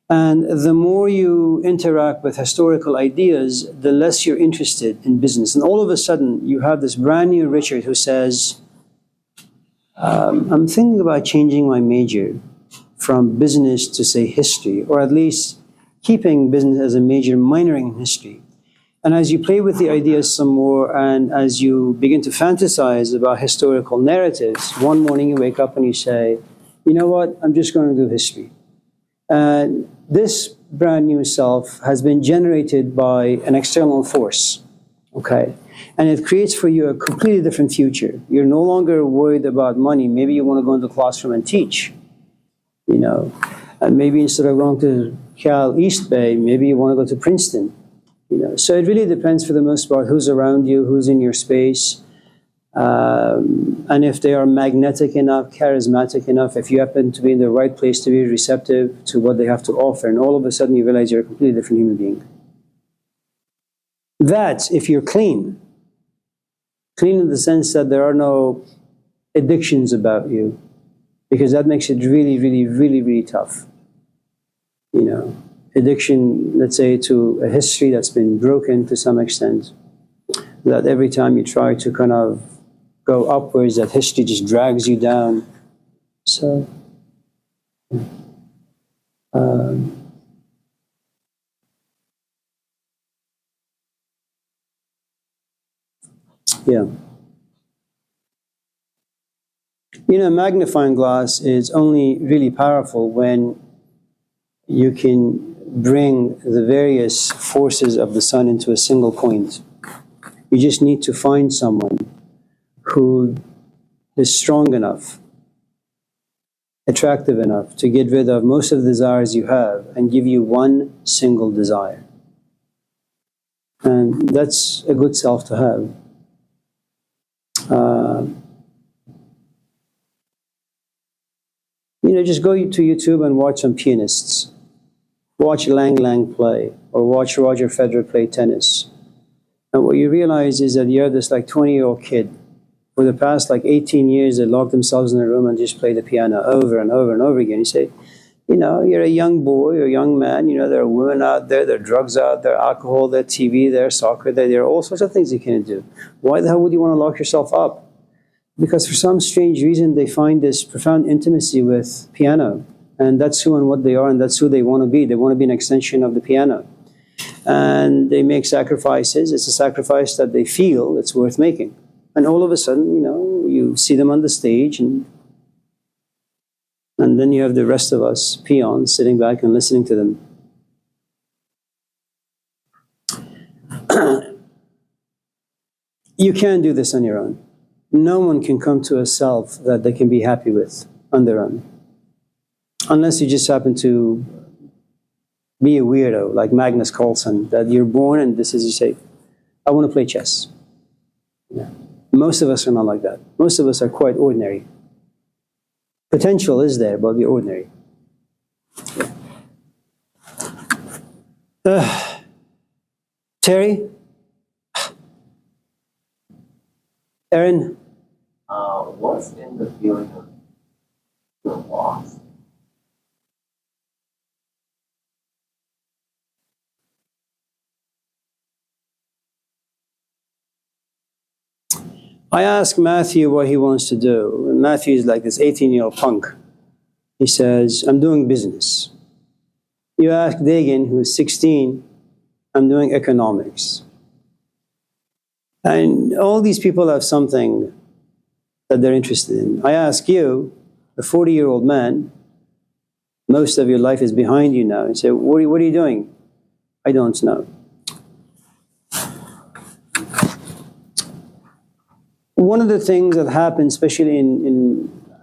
And the more you interact with historical ideas, the less you're interested in business. And all of a sudden, you have this brand new Richard who says, I'm thinking about changing my major from business to, say, history, or at least keeping business as a major, minoring in history. And as you play with the ideas some more, and as you begin to fantasize about historical narratives, one morning you wake up and you say, you know what, I'm just going to do history. And this brand new self has been generated by an external force, okay? And it creates for you a completely different future. You're no longer worried about money. Maybe you want to go into the classroom and teach, you know. And maybe instead of going to Cal East Bay, maybe you want to go to Princeton, you know. So it really depends for the most part who's around you, who's in your space, and if they are magnetic enough, charismatic enough, if you happen to be in the right place to be receptive to what they have to offer, and all of a sudden you realize you're a completely different human being. That's if you're clean. Clean in the sense that there are no addictions about you, because that makes it really, really, really, really tough. You know, addiction, let's say, to a history that's been broken to some extent, that every time you try to kind of go upwards, that history just drags you down. So, yeah. You know, a magnifying glass is only really powerful when you can bring the various forces of the sun into a single point. You just need to find someone who is strong enough, attractive enough to get rid of most of the desires you have and give you one single desire. And that's a good self to have. You know, just go to YouTube and watch some pianists. Watch Lang Lang play, or watch Roger Federer play tennis. And what you realize is that you're this like 20-year-old kid. For the past like 18 years, they locked themselves in a room and just play the piano over and over and over again. You say, you know, you're a young boy or a young man, you know, there are women out there, there are drugs out there, alcohol, there, TV, there, soccer, there are all sorts of things you can do. Why the hell would you want to lock yourself up? Because for some strange reason, they find this profound intimacy with piano. And that's who and what they are, and that's who they want to be. They want to be an extension of the piano. And they make sacrifices. It's a sacrifice that they feel it's worth making. And all of a sudden, you know, you see them on the stage, and then you have the rest of us peons sitting back and listening to them. You can't do this on your own. No one can come to a self that they can be happy with on their own. Unless you just happen to be a weirdo like Magnus Carlsen, that you're born and this is, you say, I want to play chess. Yeah. Most of us are not like that. Most of us are quite ordinary. Potential is there, but we're ordinary. Terry? Erin? What's in the feeling of feeling lost? I asked Matthew what he wants to do. And Matthew is like this 18-year-old punk. He says, I'm doing business. You ask Dagan, who's 16, I'm doing economics. And all these people have something that they're interested in. I ask you, a 40-year-old man, most of your life is behind you now, and say, what are you doing? I don't know. One of the things that happens, especially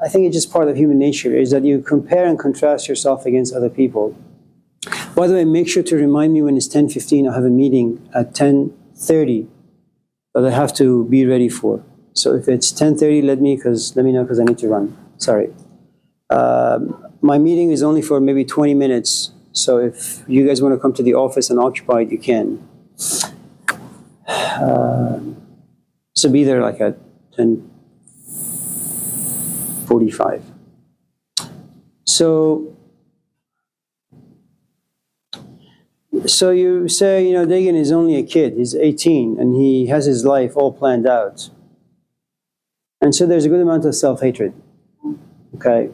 I think it's just part of human nature, is that you compare and contrast yourself against other people. By the way, make sure to remind me when it's 10:15, I have a meeting at 10:30 that I have to be ready for. So if it's 10:30, let me know because I need to run. Sorry. My meeting is only for maybe 20 minutes. So if you guys want to come to the office and occupy it, you can. So be there like at 10:45. So you say, Dagan is only a kid. He's 18 and he has his life all planned out. And so there's a good amount of self-hatred. Okay?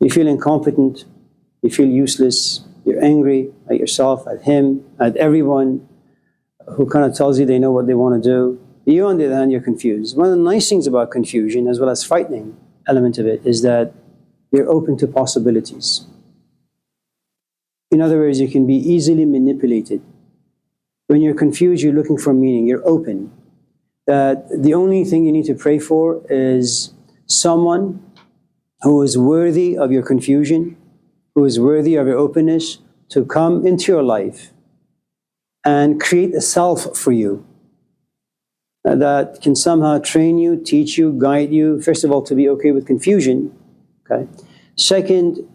You feel incompetent. You feel useless. You're angry at yourself, at him, at everyone who kind of tells you they know what they want to do. You, on the other hand, you're confused. One of the nice things about confusion, as well as frightening element of it, is that you're open to possibilities. In other words, you can be easily manipulated. When you're confused, you're looking for meaning. You're open. That the only thing you need to pray for is someone who is worthy of your confusion, who is worthy of your openness, to come into your life and create a self for you that can somehow train you, teach you, guide you. First of all, to be okay with confusion. Okay. Second,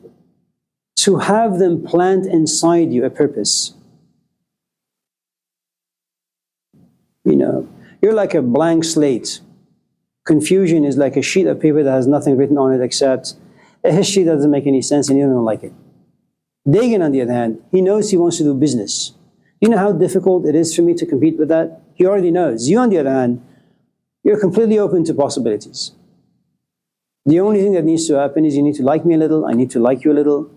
to have them plant inside you a purpose. You're like a blank slate. Confusion is like a sheet of paper that has nothing written on it except a history that doesn't make any sense and you don't like it. Dagan, on the other hand, he knows he wants to do business. You know how difficult it is for me to compete with that? He already knows. You, on the other hand, you're completely open to possibilities. The only thing that needs to happen is you need to like me a little, I need to like you a little,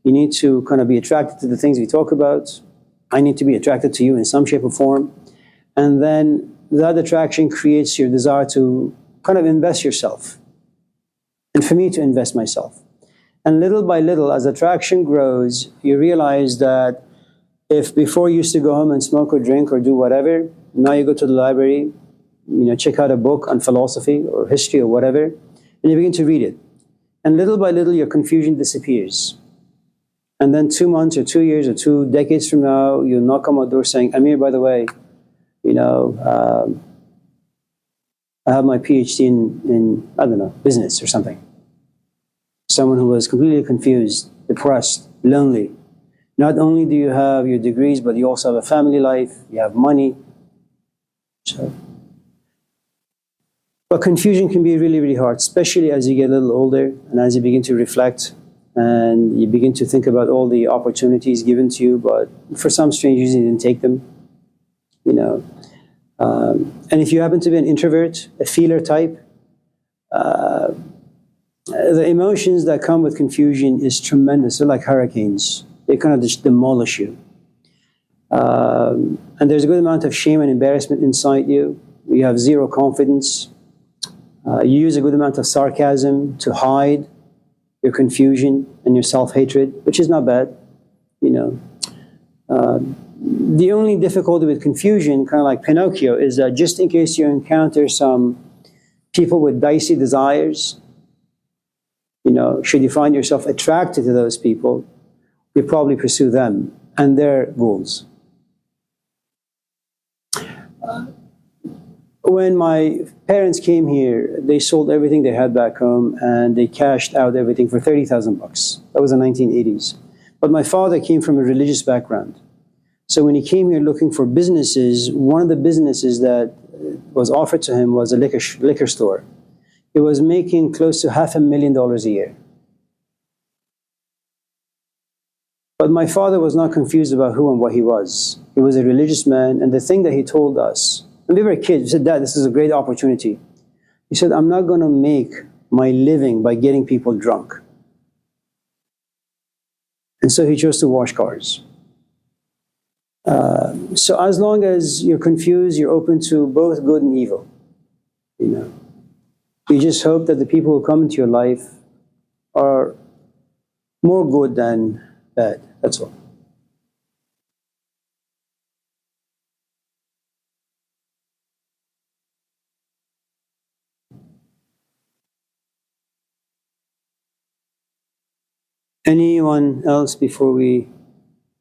you need to kind of be attracted to the things we talk about, I need to be attracted to you in some shape or form, and then that attraction creates your desire to kind of invest yourself, and for me to invest myself. And little by little, as attraction grows, you realize that if before you used to go home and smoke or drink or do whatever, now you go to the library, check out a book on philosophy or history or whatever, and you begin to read it. And little by little, your confusion disappears. And then 2 months or 2 years or 2 decades from now, you'll knock on my door saying, Amir, by the way, I have my PhD in, I don't know, business or something. Someone who was completely confused, depressed, lonely. Not only do you have your degrees, but you also have a family life, you have money. But confusion can be really, really hard, especially as you get a little older and as you begin to reflect and you begin to think about all the opportunities given to you, but for some strange reason you didn't take them. And if you happen to be an introvert, a feeler type, the emotions that come with confusion is tremendous. They're like hurricanes. They kind of just demolish you. And there's a good amount of shame and embarrassment inside you. You have zero confidence. You use a good amount of sarcasm to hide your confusion and your self-hatred, which is not bad, The only difficulty with confusion, kind of like Pinocchio, is that just in case you encounter some people with dicey desires, should you find yourself attracted to those people, you probably pursue them and their goals. When my parents came here, they sold everything they had back home and they cashed out everything for 30,000 bucks. That was the 1980s. But my father came from a religious background. So when he came here looking for businesses, one of the businesses that was offered to him was a liquor store. He was making close to $500,000 a year. But my father was not confused about who and what he was. He was a religious man, and the thing that he told us, when we were kids, he said, "Dad, this is a great opportunity." He said, "I'm not going to make my living by getting people drunk." And so he chose to wash cars. So as long as you're confused, you're open to both good and evil. You just hope that the people who come into your life are more good than bad. That's all. Anyone else before we...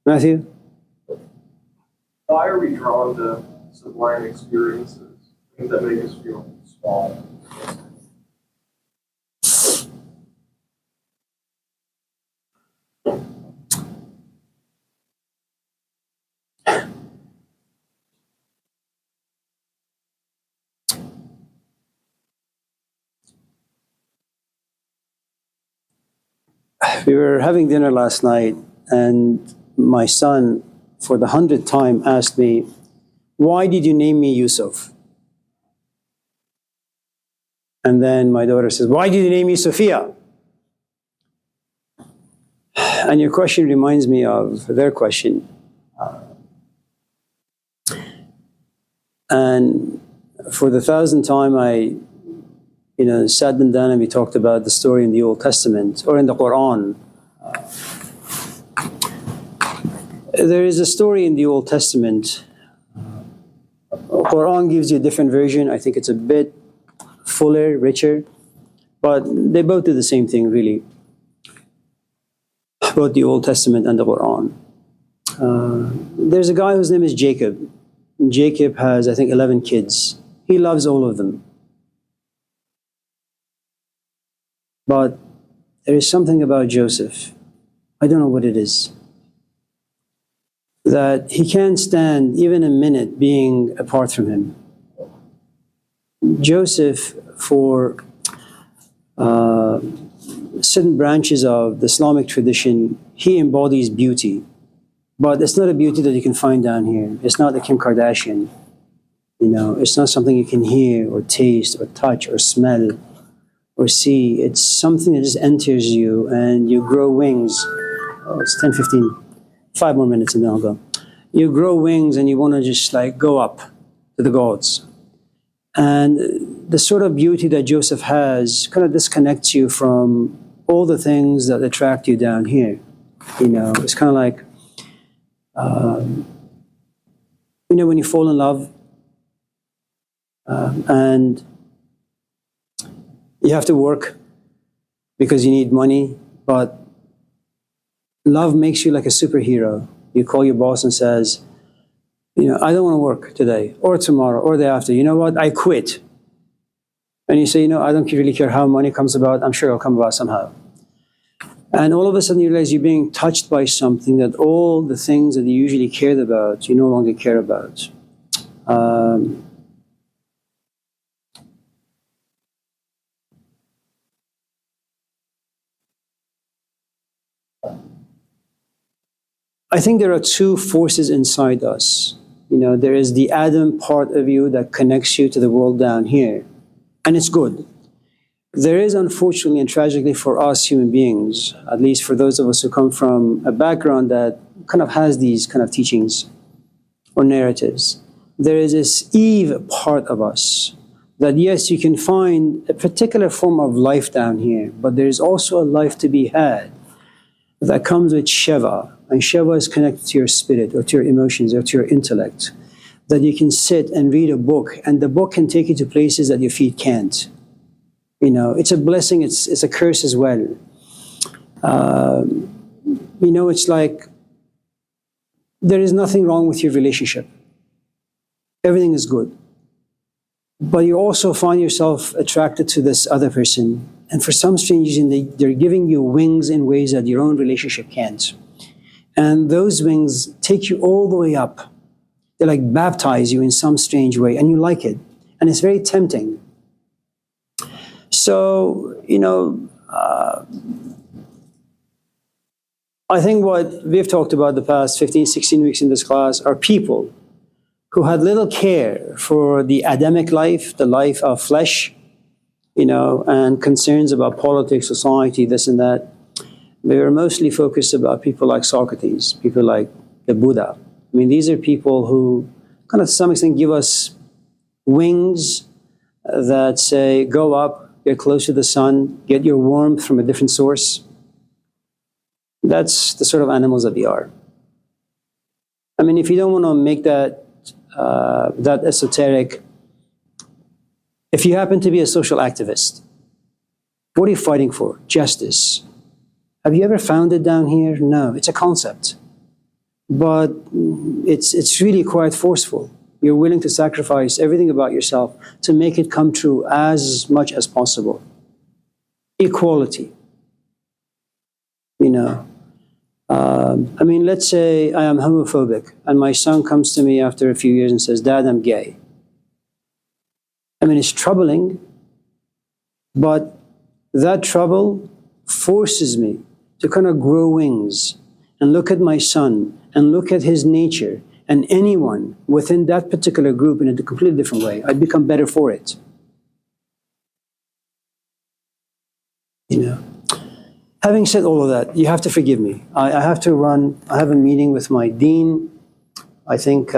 Matthew? Why are we drawn to sublime experiences? Things that make us feel small. We were having dinner last night, and my son, for the 100th time, asked me, "Why did you name me Yusuf?" And then my daughter says, "Why did you name me Sophia?" And your question reminds me of their question. And for the 1,000th time, I sat them down and we talked about the story in the Old Testament or in the Quran. There is a story in the Old Testament. Quran gives you a different version. I think it's a bit fuller, richer, but they both do the same thing, really. Both the Old Testament and the Quran. There's a guy whose name is Jacob. Jacob has, I think, 11 kids. He loves all of them. But there is something about Joseph, I don't know what it is, that he can't stand even a minute being apart from him. Joseph, for certain branches of the Islamic tradition, he embodies beauty. But it's not a beauty that you can find down here. It's not the Kim Kardashian. It's not something you can hear or taste or touch or smell or see. It's something that just enters you and you grow wings. Oh, it's 10, 15, 5 more minutes and then I'll go. You grow wings and you want to just go up to the gods. And the sort of beauty that Joseph has kind of disconnects you from all the things that attract you down here. It's kind of like, when you fall in love and you have to work because you need money, but love makes you like a superhero. You call your boss and says, I don't want to work today or tomorrow or the day after. You know what? I quit. And you say, I don't really care how money comes about. I'm sure it'll come about somehow. And all of a sudden you realize you're being touched by something that all the things that you usually cared about, you no longer care about. I think there are two forces inside us. There is the Adam part of you that connects you to the world down here, and it's good. There is, unfortunately and tragically for us human beings, at least for those of us who come from a background that kind of has these kind of teachings or narratives, there is this Eve part of us that, yes, you can find a particular form of life down here, but there is also a life to be had that comes with Sheva. And Sheva is connected to your spirit or to your emotions or to your intellect. That you can sit and read a book, and the book can take you to places that your feet can't. You know, it's a blessing, it's a curse as well. You know, it's like there is nothing wrong with your relationship. Everything is good. But you also find yourself attracted to this other person. And for some strange reason, they're giving you wings in ways that your own relationship can't. And those wings take you all the way up. They like baptize you in some strange way, and you like it. And it's very tempting. So, you know, I think what we've talked about the past 15, 16 weeks in this class are people who had little care for the Adamic life, the life of flesh, you know, and concerns about politics, society, this and that. They were mostly focused about people like Socrates, people like the Buddha. I mean, these are people who kind of to some extent give us wings that say, go up, get close to the sun, get your warmth from a different source. That's the sort of animals that we are. I mean, if you don't want to make that esoteric, if you happen to be a social activist, what are you fighting for? Justice. Have you ever found it down here? No, it's a concept. But it's really quite forceful. You're willing to sacrifice everything about yourself to make it come true as much as possible. Equality. You know, I mean, let's say I am homophobic and my son comes to me after a few years and says, Dad, I'm gay. I mean, it's troubling, but that trouble forces me to kind of grow wings and look at my son and look at his nature and anyone within that particular group in a completely different way. I'd become better for it. You know. Having said all of that, you have to forgive me. I have to run. I have a meeting with my dean. I think